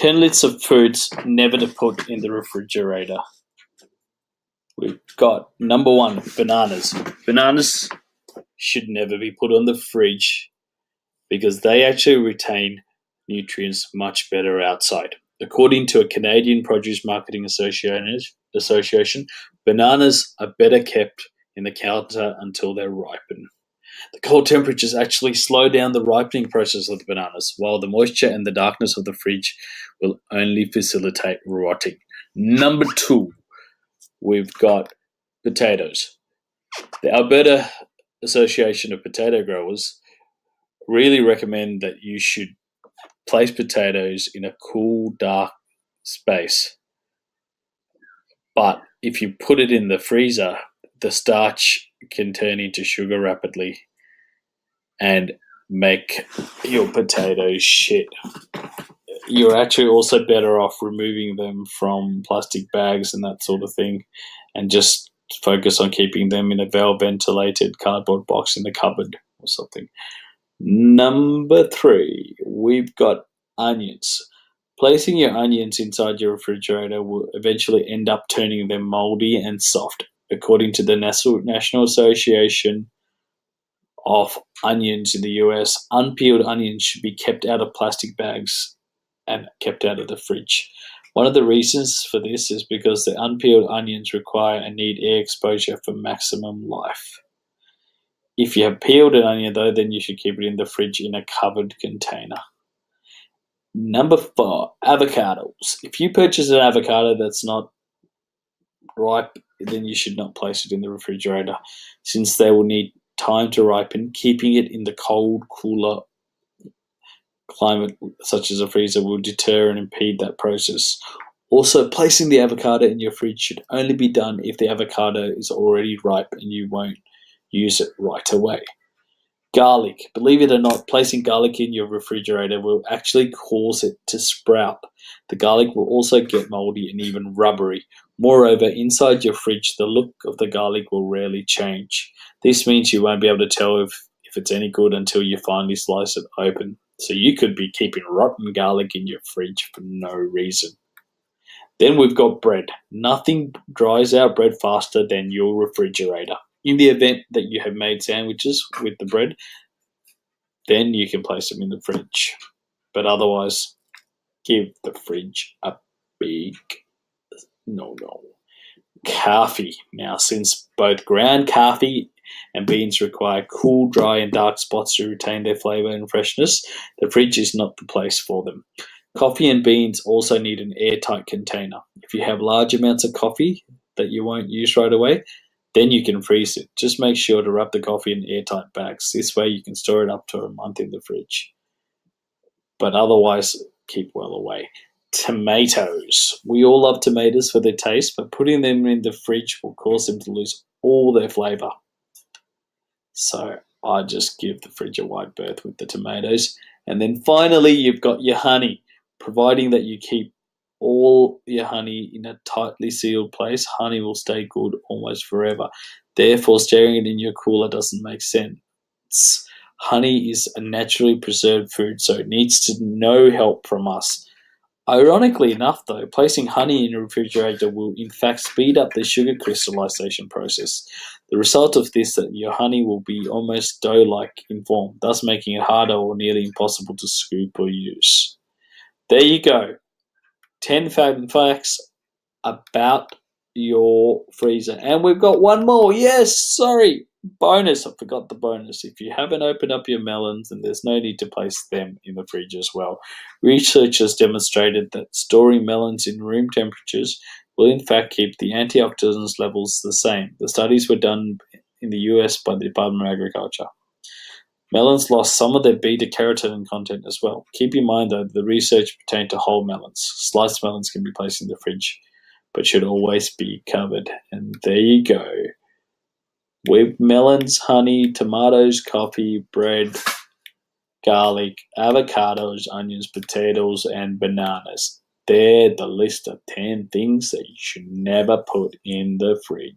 10 lists of foods never to put in the refrigerator. We've got number 1, bananas. Bananas should never be put on the fridge because they actually retain nutrients much better outside. According to a Canadian Produce Marketing Association, bananas are better kept in the counter until they're ripened. The cold temperatures actually slow down the ripening process of the bananas, while the moisture and the darkness of the fridge will only facilitate rotting. Number 2, we've got potatoes. The Alberta Association of Potato Growers really recommend that you should place potatoes in a cool, dark space. But if you put it in the freezer, the starch can turn into sugar rapidly and make your potatoes shit. You're actually also better off removing them from plastic bags and that sort of thing and just focus on keeping them in a well-ventilated cardboard box in the cupboard or something. Number 3, we've got onions. Placing your onions inside your refrigerator will eventually end up turning them moldy and soft. According to the National Association of Onions in the US, unpeeled onions should be kept out of plastic bags and kept out of the fridge. One of the reasons for this is because the unpeeled onions require and need air exposure for maximum life. If you have peeled an onion, though, then you should keep it in the fridge in a covered container. Number 4, avocados. If you purchase an avocado that's not ripe, then you should not place it in the refrigerator, since they will need time to ripen. Keeping it in the cold, cooler climate, such as a freezer, will deter and impede that process. Also, placing the avocado in your fridge should only be done if the avocado is already ripe and you won't use it right away. Garlic. Believe it or not, placing garlic in your refrigerator will actually cause it to sprout. The garlic will also get moldy and even rubbery. Moreover, inside your fridge, the look of the garlic will rarely change. This means you won't be able to tell if it's any good until you finally slice it open. So you could be keeping rotten garlic in your fridge for no reason. Then we've got bread. Nothing dries out bread faster than your refrigerator. In the event that you have made sandwiches with the bread, then you can place them in the fridge. But otherwise, give the fridge a big no. Coffee. Now, since both ground coffee and beans require cool, dry, and dark spots to retain their flavor and freshness, the fridge is not the place for them. Coffee and beans also need an airtight container. If you have large amounts of coffee that you won't use right away, then you can freeze it. Just make sure to wrap the coffee in airtight bags. This way you can store it up to a month in the fridge. But otherwise, keep well away. Tomatoes. We all love tomatoes for their taste, but putting them in the fridge will cause them to lose all their flavor. So I just give the fridge a wide berth with the tomatoes. And then finally, you've got your honey. Providing that you keep all your honey in a tightly sealed place, honey will stay good almost forever. Therefore, storing it in your cooler doesn't make sense. Honey is a naturally preserved food, so it needs no help from us. Ironically enough, though, placing honey in a refrigerator will in fact speed up the sugar crystallization process. The result of this is that your honey will be almost dough-like in form, thus making it harder or nearly impossible to scoop or use. There you go. 10 facts about your freezer. And we've got one more. Yes, sorry. Bonus. I forgot the bonus. If you haven't opened up your melons, then there's no need to place them in the fridge as well. Research has demonstrated that storing melons in room temperatures will in fact keep the antioxidants levels the same. The studies were done in the US by the Department of Agriculture. Melons lost some of their beta-carotene content as well. Keep in mind, though, the research pertained to whole melons. Sliced melons can be placed in the fridge, but should always be covered. And there you go. With melons, honey, tomatoes, coffee, bread, garlic, avocados, onions, potatoes, and bananas. They're the list of 10 things that you should never put in the fridge.